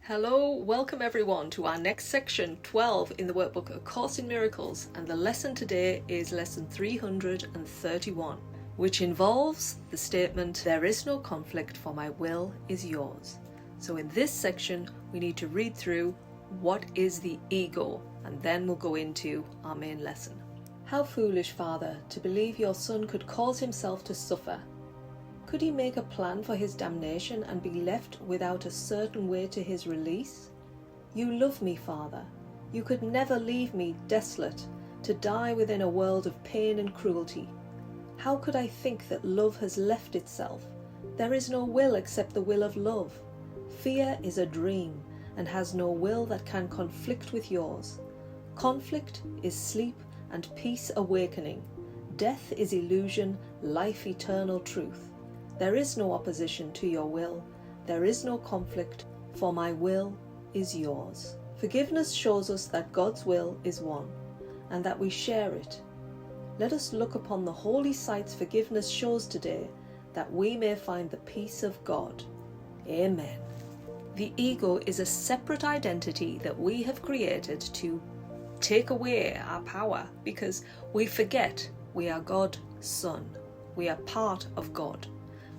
Hello, welcome everyone to our next section 12 in the workbook A Course in Miracles, and the lesson today is lesson 331, which involves the statement, "There is no conflict, for my will is yours." So in this section we need to read through what is the ego, and then we'll go into our main lesson. How foolish, Father, to believe your Son could cause himself to suffer. Could he make a plan for his damnation and be left without a certain way to his release? You love me, Father. You could never leave me desolate, to die within a world of pain and cruelty. How could I think that love has left itself? There is no will except the will of love. Fear is a dream and has no will that can conflict with yours. Conflict is sleep and peace awakening. Death is illusion, life eternal truth. There is no opposition to your will. There is no conflict, for my will is yours. Forgiveness shows us that God's will is one, and that we share it. Let us look upon the holy sights forgiveness shows today, that we may find the peace of God. Amen. The ego is a separate identity that we have created to take away our power, because we forget we are God's Son. We are part of God.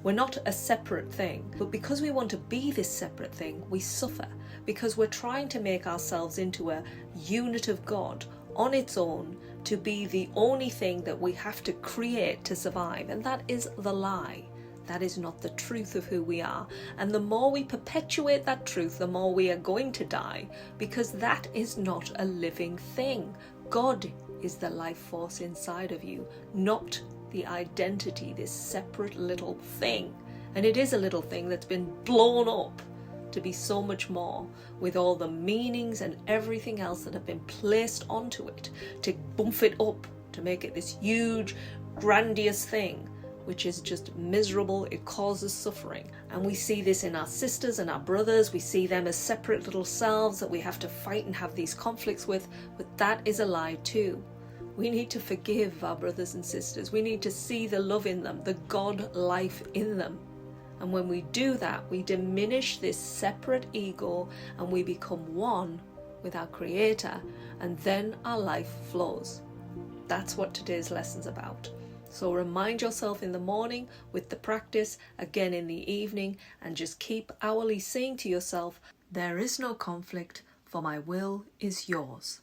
We're not a separate thing, but because we want to be this separate thing, we suffer, because we're trying to make ourselves into a unit of God on its own, to be the only thing that we have to create to survive. And that is the lie. That is not the truth of who we are. And the more we perpetuate that truth, the more we are going to die, because that is not a living thing. God is the life force inside of you, not the identity, this separate little thing. And it is a little thing that's been blown up to be so much more, with all the meanings and everything else that have been placed onto it to bump it up, to make it this huge, grandiose thing, which is just miserable. It causes suffering. And we see this in our sisters and our brothers. We see them as separate little selves that we have to fight and have these conflicts with, but that is a lie too. We need to forgive our brothers and sisters. We need to see the love in them, the God life in them. And when we do that, we diminish this separate ego and we become one with our Creator, and then our life flows. That's what today's lesson's about. So remind yourself in the morning with the practice, again in the evening, and just keep hourly saying to yourself, "There is no conflict, for my will is yours."